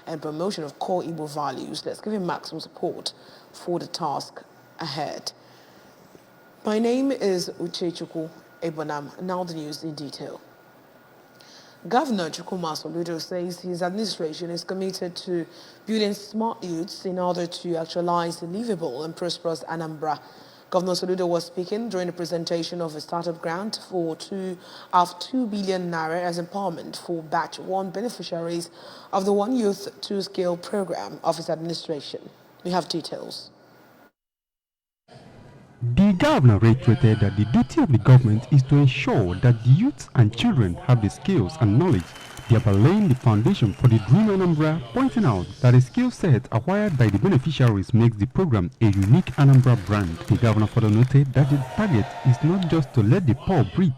and promotion of core Igbo values. Let's give him maximum support for the task ahead. My name is Uchechukwu Ebonam. Now the news in detail. Governor Chukwuma Soludo says his administration is committed to building smart youths in order to actualize a livable and prosperous Anambra. Governor Soludo was speaking during the presentation of a startup grant for 2 billion naira as empowerment for batch 1 beneficiaries of the One Youth Two Scale program of his administration. We have details. The governor reiterated that the duty of the government is to ensure that the youths and children have the skills and knowledge, thereby laying the foundation for the Dream Anambra, pointing out that the skill set acquired by the beneficiaries makes the program a unique Anambra brand. The governor further noted that the target is not just to let the poor breathe,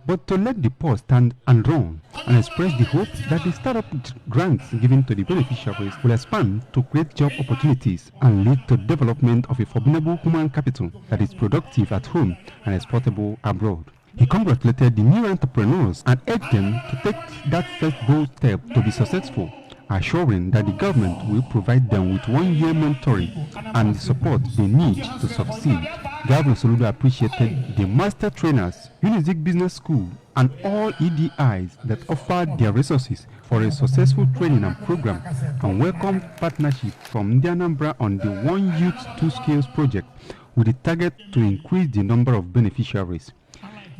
but to let the poor stand and run, and expressed the hope that the startup grants given to the beneficiaries will expand to create job opportunities and lead to development of a formidable human capital that is productive at home and exportable abroad. He congratulated the new entrepreneurs and urged them to take that first bold step to be successful, assuring that the government will provide them with 1 year mentoring and the support they need to succeed. Governor Soludo appreciated the master trainers, Unizik Business School, and all EDIs that offered their resources for a successful training and program, and welcomed partnership from Anambra on the One Youth Two Skills project with the target to increase the number of beneficiaries.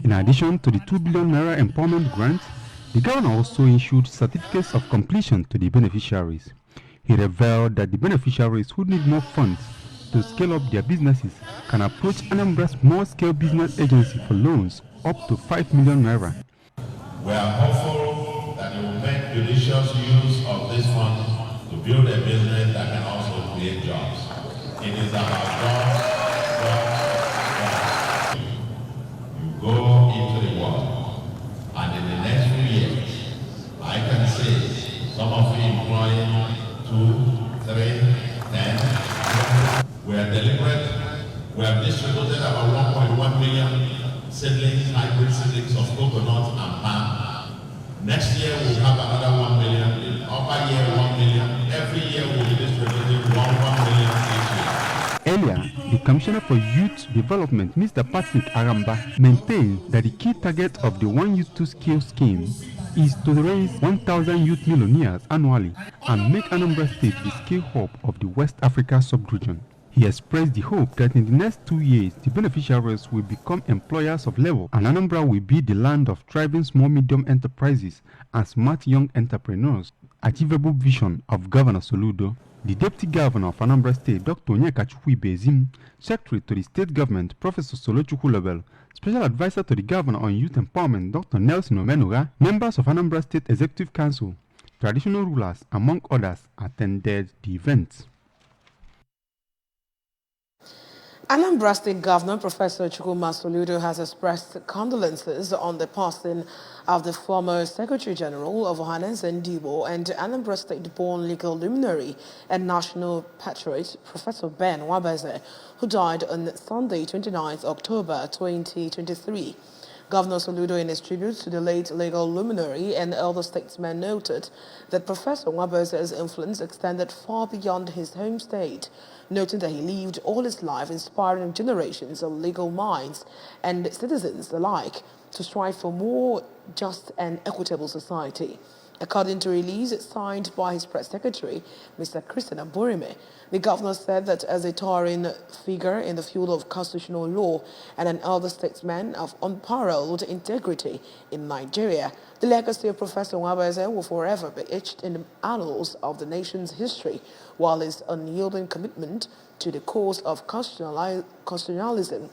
In addition to the 2 billion naira empowerment grant, the governor also issued certificates of completion to the beneficiaries. He revealed that the beneficiaries who need more funds to scale up their businesses can approach Anambra Small-Scale Business Agency for loans up to 5 million naira. We are hopeful that you will make judicious use of this fund to build a business that can also create jobs. It is about jobs. You go into the world, and in the next few years, I can say some of you employing 2, 3, 10. We are deliberate. We have distributed about 1.1 million seedlings, hybrid seedlings of coconut and palm. Next year we'll have another 1 million. In upper year 1 million. Every year we'll be distributing 1 million each year. Earlier, the Commissioner for Youth Development, Mr. Patrick Aramba, maintained that the key target of the One Youth Two Skills scheme is to raise 1,000 youth millionaires annually and make Anambra State the skill hub of the West Africa sub-region. He expressed the hope that in the next 2 years, the beneficiaries will become employers of level and Anambra will be the land of thriving small-medium enterprises and smart young entrepreneurs. Achievable vision of Governor Soludo. The Deputy Governor of Anambra State, Dr. Onyekachukwu Ibezim, Secretary to the State Government, Professor Solochukwu Lobel, Special Advisor to the Governor on Youth Empowerment, Dr. Nelson Omenuga, members of Anambra State Executive Council, traditional rulers, among others, attended the event. Anambra State Governor Professor Chukwuma Soludo has expressed condolences on the passing of the former Secretary General of Ohanaeze Ndigbo and Anambra State-born legal luminary and national patriot Professor Ben Nwabeze, who died on Sunday, 29th October 2023. Governor Soludo, in his tribute to the late legal luminary and elder statesman, noted that Professor Nwabeze's influence extended far beyond his home state, noting that he lived all his life inspiring generations of legal minds and citizens alike to strive for more just and equitable society. According to a release signed by his press secretary, Mr. Christian Aborime, the governor said that as a towering figure in the field of constitutional law and an elder statesman of unparalleled integrity in Nigeria, the legacy of Professor Nwabeze will forever be etched in the annals of the nation's history, while his unyielding commitment to the cause of constitutionalism,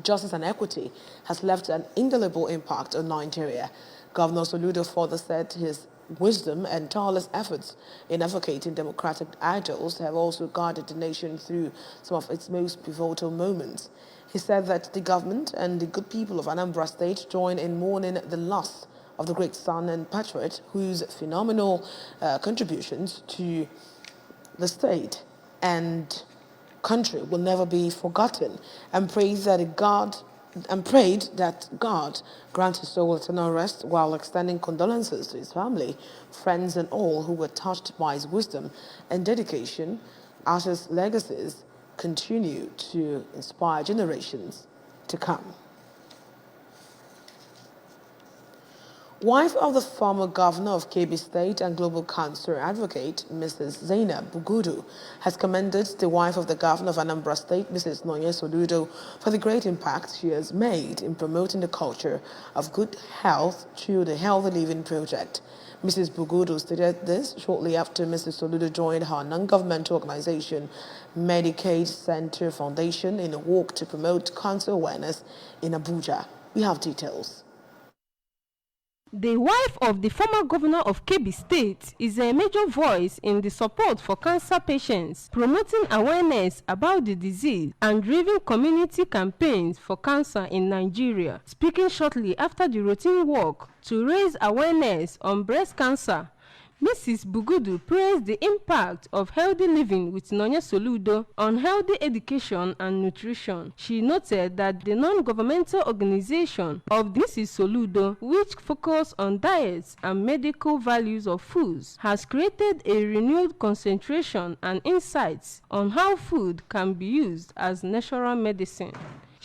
justice and equity has left an indelible impact on Nigeria. Governor Soludo further said his wisdom and tireless efforts in advocating democratic ideals have also guided the nation through some of its most pivotal moments. He said that the government and the good people of Anambra State join in mourning the loss of the great son and patriot whose phenomenal contributions to the state and country will never be forgotten, and prays that God prayed that God grant his soul eternal rest while extending condolences to his family, friends, and all who were touched by his wisdom and dedication as his legacies continue to inspire generations to come. Wife of the former governor of Kebbi State and global cancer advocate, Mrs. Zainab Bugudu, has commended the wife of the governor of Anambra State, Mrs. Nonye Soludo, for the great impact she has made in promoting the culture of good health through the Healthy Living Project. Mrs. Bugudu stated this shortly after Mrs. Soludo joined her non-governmental organization, Medicaid Center Foundation, in a walk to promote cancer awareness in Abuja. We have details. The wife of the former governor of Kebbi State is a major voice in the support for cancer patients, promoting awareness about the disease and driving community campaigns for cancer in Nigeria. Speaking shortly after the routine walk to raise awareness on breast cancer, Mrs. Bugudu praised the impact of healthy living with Nonye Soludo on healthy education and nutrition. She noted that the non-governmental organization of Mrs. Soludo, which focuses on diets and medical values of foods, has created a renewed concentration and insights on how food can be used as natural medicine.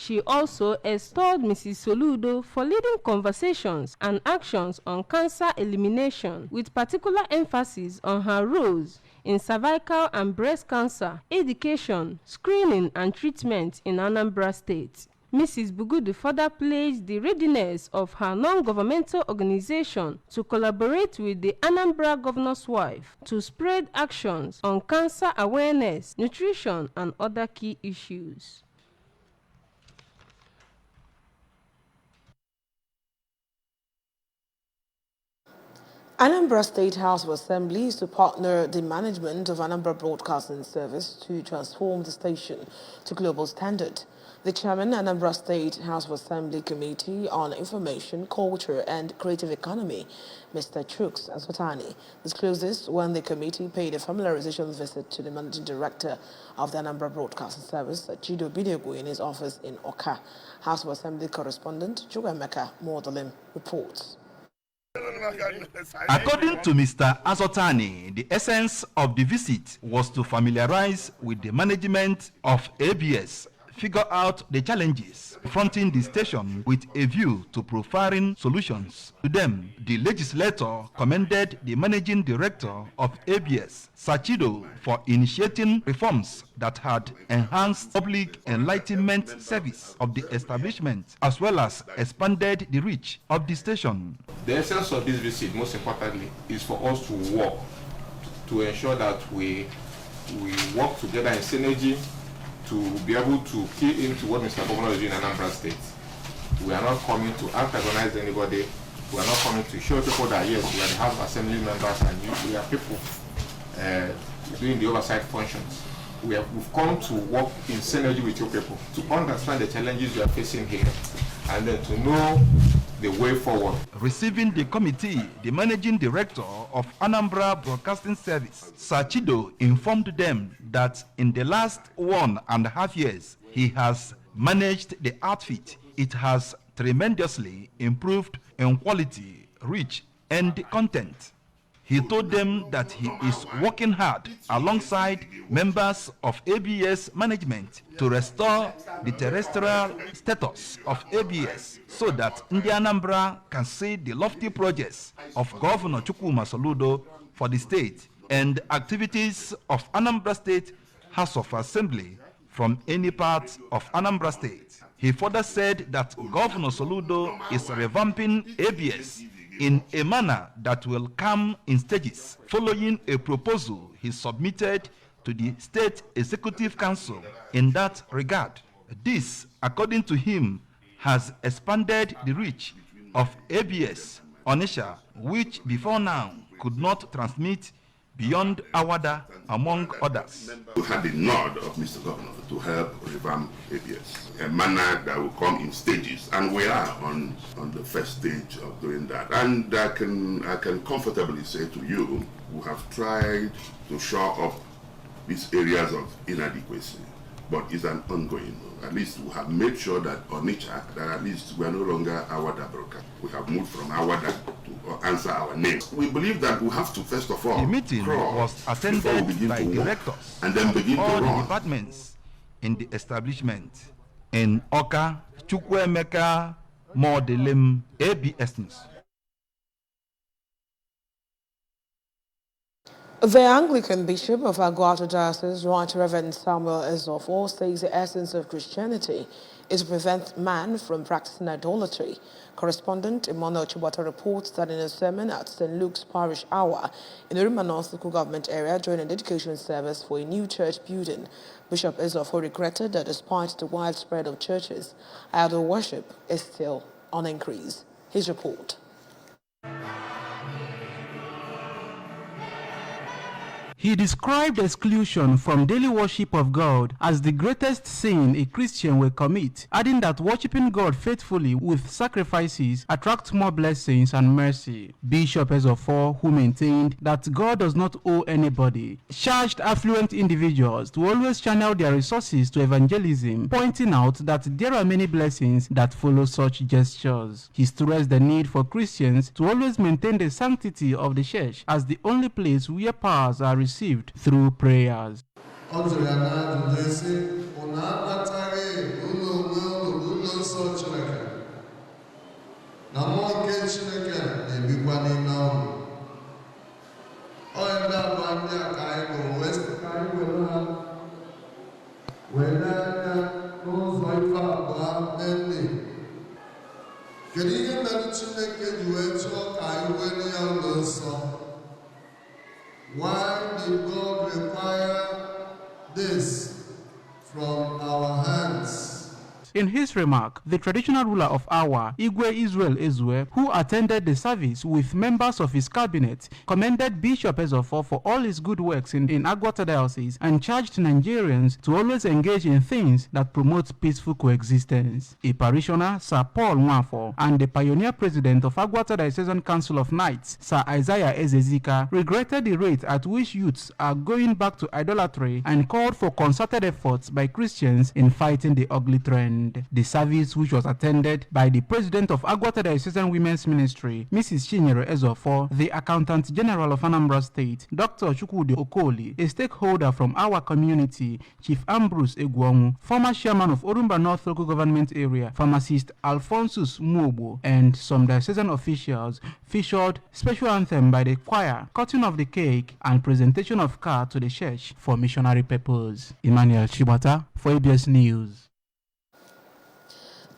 She also extolled Mrs. Soludo for leading conversations and actions on cancer elimination, with particular emphasis on her roles in cervical and breast cancer, education, screening and treatment in Anambra State. Mrs. Bugudu further praised the readiness of her non-governmental organization to collaborate with the Anambra governor's wife to spread actions on cancer awareness, nutrition and other key issues. Anambra State House of Assembly is to partner the management of Anambra Broadcasting Service to transform the station to global standard. The chairman, Anambra State House of Assembly Committee on Information, Culture and Creative Economy, Mr. Chuks Asotani, disclosed this when the committee paid a familiarization visit to the managing director of the Anambra Broadcasting Service, Chido Bidegu, in his office in Oka. House of Assembly correspondent Chukwemeka Mordalim reports. According to Mr. Azotani, the essence of the visit was to familiarize with the management of ABS, figure out the challenges confronting the station with a view to profiling solutions to them. The legislator commended the managing director of ABS, Sachido, for initiating reforms that had enhanced public enlightenment service of the establishment, as well as expanded the reach of the station. The essence of this visit, most importantly, is for us to work to ensure that we work together in synergy to be able to key into what Mr. Governor is doing in Anambra State. We are not coming to antagonize anybody. We are not coming to show people that yes, we are the House of Assembly members and we are people doing the oversight functions. We've come to work in synergy with your people, to understand the challenges we are facing here, and then to know the way forward. Receiving the committee, the managing director of Anambra Broadcasting Service, Sachido, informed them that in the last 1.5 years, he has managed the outfit. It has tremendously improved in quality, reach, and content. He told them that he is working hard alongside members of ABS management to restore the terrestrial status of ABS so that Ndi Anambra can see the lofty projects of Governor Chukwuma Soludo for the state and activities of Anambra State House of Assembly from any part of Anambra State. He further said that Governor Soludo is revamping ABS in a manner that will come in stages, following a proposal he submitted to the State Executive Council in that regard. This, according to him, has expanded the reach of ABS Onitsha, which before now could not transmit beyond Awada, among others. We had the nod of Mr. Governor to help revamp ABS, a manner that will come in stages, and we are on the first stage of doing that. And I can comfortably say to you, we have tried to shore up these areas of inadequacy. but it's an ongoing. At least we have made sure that Onitsha, that at least we are no longer Awada broadcast. We have moved from Awada to answer our name. We believe that we have to first of all The meeting was attended by directors and then begin of all to the run. departments in the establishment. In Oka, Chukwuemeka Modelim, ABS News. The Anglican Bishop of Agwata Diocese, Right Reverend Samuel Ezofo, says the essence of Christianity is to prevent man from practicing idolatry. Correspondent Emmanuel Chibata reports that in a sermon at St. Luke's Parish Hour in the Uruma North Local Government area during a dedication service for a new church building, Bishop Ezofo regretted that despite the widespread of churches, idol worship is still on increase. His report. He described exclusion from daily worship of God as the greatest sin a Christian will commit, adding that worshiping God faithfully with sacrifices attracts more blessings and mercy. Bishop Ezofo, who maintained that God does not owe anybody, charged affluent individuals to always channel their resources to evangelism, pointing out that there are many blessings that follow such gestures. He stressed the need for Christians to always maintain the sanctity of the church as the only place where powers are received through prayers. Why did God require this from our hands? In his remark, the traditional ruler of Awa, Igwe Israel Ezue, who attended the service with members of his cabinet, commended Bishop Ezofo for all his good works in Agwata Diocese and charged Nigerians to always engage in things that promote peaceful coexistence. A parishioner, Sir Paul Nwafo, and the pioneer president of Agwata Diocesan Council of Knights, Sir Isaiah Ezezika, regretted the rate at which youths are going back to idolatry and called for concerted efforts by Christians in fighting the ugly trend. The service, which was attended by the president of Agwata Diocesan Women's Ministry, Mrs. Chinyere Ezofo, the Accountant General of Anambra State, Dr. Chukwudi Okoli, a stakeholder from our community, Chief Ambrose Egwonwu, former chairman of Orumba North Local Government Area, pharmacist Alphonsus Muobo, and some diocesan officials, featured special anthem by the choir, cutting of the cake, and presentation of car to the church for missionary purpose. Emmanuel Chibata for ABS News.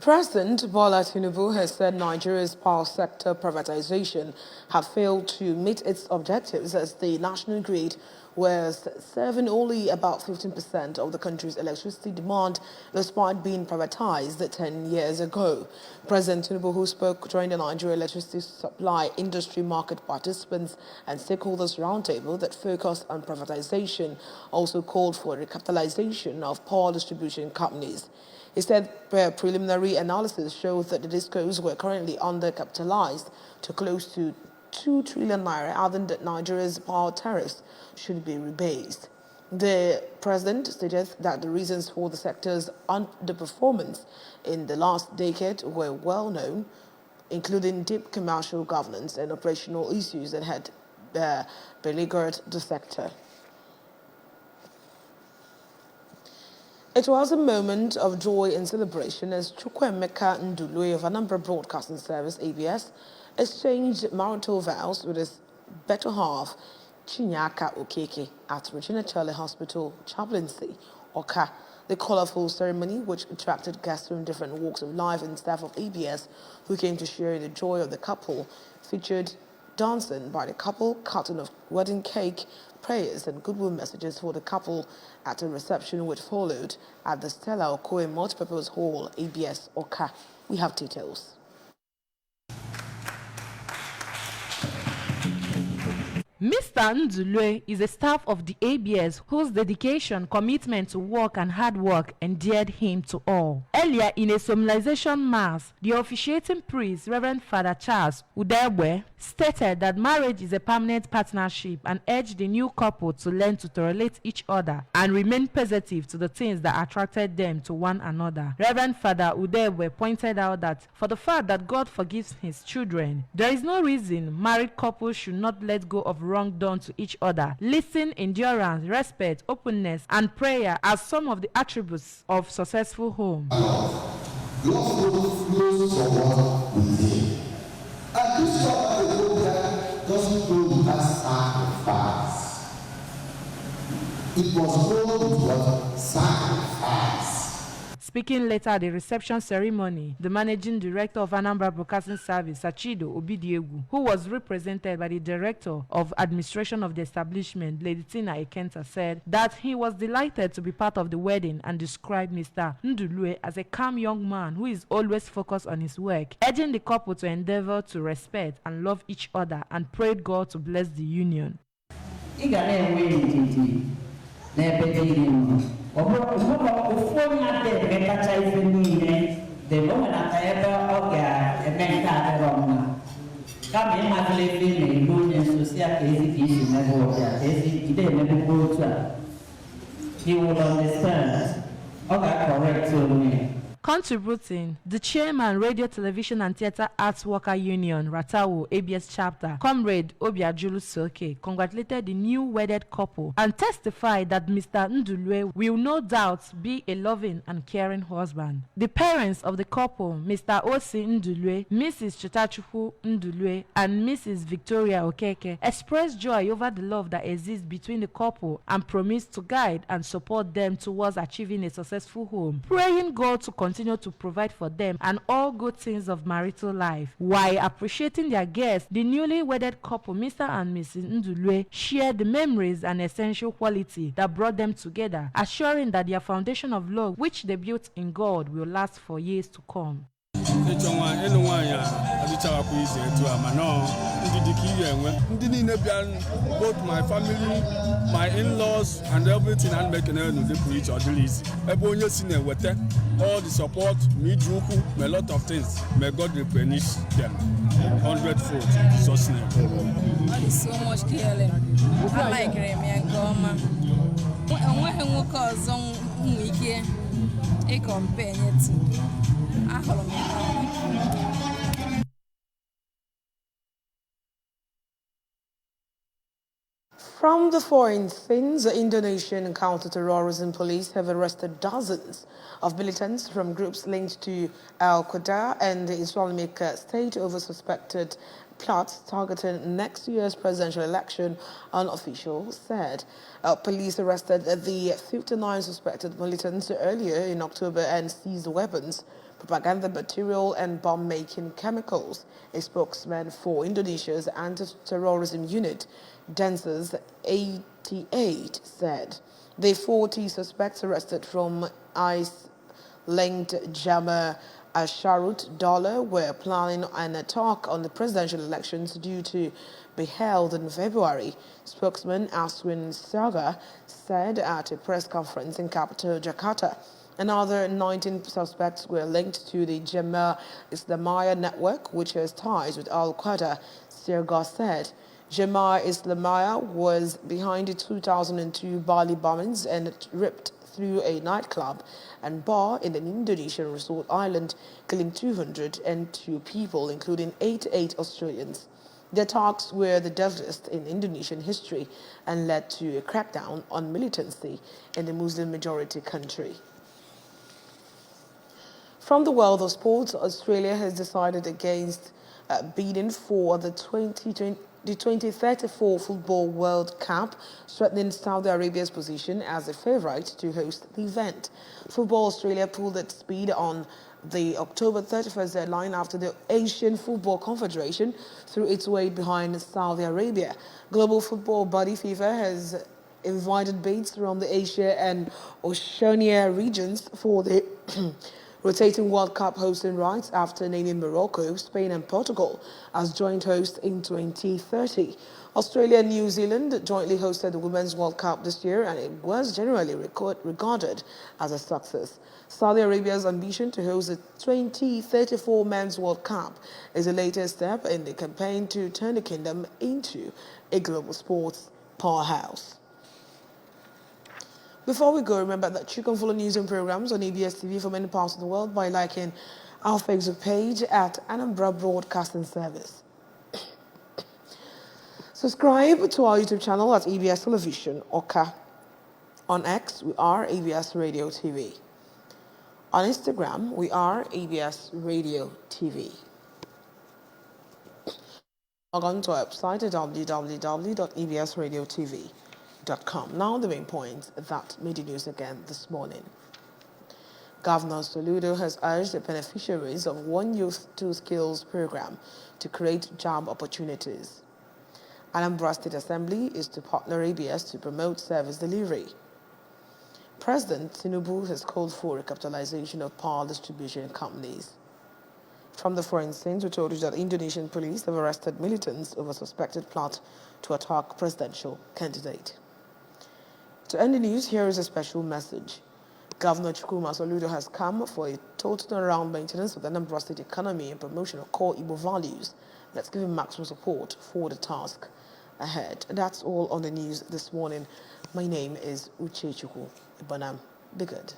President Bola Tinubu has said Nigeria's power sector privatization have failed to meet its objectives as the national grid was serving only about 15% of the country's electricity demand despite being privatized 10 years ago. President Tinubu, who spoke during the Nigeria Electricity Supply Industry Market Participants and Stakeholders Roundtable that focused on privatization, also called for recapitalization of power distribution companies. He said preliminary analysis shows that the discos were currently undercapitalized to close to 2 trillion naira, adding that Nigeria's power tariffs should be rebased. The president suggests that the reasons for the sector's underperformance in the last decade were well known, including deep commercial governance and operational issues that had beleaguered the sector. It was a moment of joy and celebration as Chukwuemeka Ndulue of Anambra Broadcasting Service, ABS, exchanged marital vows with his better half, Chinyaka Okeke, at Regina Chale Hospital Chaplaincy, Oka. The colorful ceremony, which attracted guests from different walks of life and staff of ABS who came to share the joy of the couple, featured dancing by the couple, cutting of wedding cake, prayers and goodwill messages for the couple at a reception which followed at the Stella Okoye Multipurpose Hall, ABS Oka. We have details. Mr. Ndulue is a staff of the ABS whose dedication, commitment to work and hard work endeared him to all. Earlier in a solemnization mass, the officiating priest, Reverend Father Charles Udebwe, stated that marriage is a permanent partnership and urged the new couple to learn to tolerate each other and remain positive to the things that attracted them to one another. Reverend Father Udebwe pointed out that for the fact that God forgives his children, there is no reason married couples should not let go of wrong done to each other. Listen, endurance, respect, openness, and prayer are some of the attributes of successful home. Love flows from within. And this love that go there doesn't go without sacrifice. It must go with what? Sacrifice. Speaking later at the reception ceremony, the managing director of Anambra Broadcasting Service, Sachido Obidiegu, who was represented by the director of administration of the establishment, Lady Tina Ekenta, said that he was delighted to be part of the wedding and described Mr. Ndulue as a calm young man who is always focused on his work, urging the couple to endeavor to respect and love each other and prayed God to bless the union. He will understand. Okay, correct me. Contributing, the chairman, Radio, Television and Theatre Arts Worker Union, Ratawo, ABS chapter, Comrade Obiajulu Soke, congratulated the new wedded couple and testified that Mr. Ndulue will no doubt be a loving and caring husband. The parents of the couple, Mr. Osi Ndulue, Mrs. Chetachuku Ndulue, and Mrs. Victoria Okeke, expressed joy over the love that exists between the couple and promised to guide and support them towards achieving a successful home, praying God to continue to provide for them and all good things of marital life. While appreciating their guests, the newly wedded couple, Mr. and Mrs. Ndulue, shared the memories and essential quality that brought them together, assuring that their foundation of love, which they built in God, will last for years to come. Both my family, my in-laws, and everything, and making each other list. All the support, me, Juku, a lot of things. May God replenish them 100-fold. Jesus' name. Thank you so much, clearly. I like Remy and Goma. When we call some weekend, a companion. From the foreign scenes, the Indonesian counter-terrorism police have arrested dozens of militants from groups linked to Al-Qaeda and the Islamic State over suspected plots targeting next year's presidential election, an official said. Police arrested the 59 suspected militants earlier in October and seized weapons, propaganda material and bomb-making chemicals. A spokesman for Indonesia's anti-terrorism unit, Densus 88, said the 40 suspects arrested from ICE-linked Jamaah Ansharut Daulah were planning an attack on the presidential elections due to be held in February. Spokesman Aswin Saga said at a press conference in capital Jakarta. Another 19 suspects were linked to the Jemaah Islamiyah network, which has ties with Al-Qaeda, Sirga said. Jemaah Islamiyah was behind the 2002 Bali bombings and ripped through a nightclub and bar in an Indonesian resort island, killing 202 people, including 88 Australians. The attacks were the deadliest in Indonesian history and led to a crackdown on militancy in the Muslim-majority country. From the world of sports, Australia has decided against bidding for the 2034 Football World Cup, threatening Saudi Arabia's position as a favourite to host the event. Football Australia pulled its bid on the October 31st deadline after the Asian Football Confederation threw its weight behind Saudi Arabia. Global football body FIFA has invited bids from the Asia and Oceania regions for the Rotating World Cup hosting rights after naming Morocco, Spain and Portugal as joint hosts in 2030. Australia and New Zealand jointly hosted the Women's World Cup this year, and it was generally regarded as a success. Saudi Arabia's ambition to host the 2034 Men's World Cup is the latest step in the campaign to turn the kingdom into a global sports powerhouse. Before we go, remember that you can follow news and programs on ABS TV from any parts of the world by liking our Facebook page at Anambra Broadcasting Service. Subscribe to our YouTube channel at ABS Television, Oka. On X, we are ABS Radio TV. On Instagram, we are ABS Radio TV. Log on to our website at www.absradiotv.com. Now the main points that made the news again this morning. Governor Soludo has urged the beneficiaries of One Youth, Two Skills program to create job opportunities. Anambra State Assembly is to partner ABS to promote service delivery. President Tinubu has called for recapitalization of power distribution companies. From the foreign scenes, we told you that Indonesian police have arrested militants over suspected plot to attack presidential candidate. To end the news, here is a special message. Governor Chukwuma Soludo has come for a total around maintenance of the Anambra State economy and promotion of core Igbo values. Let's give him maximum support for the task ahead. That's all on the news this morning. My name is Uche Chukwu Ibanam. Be good.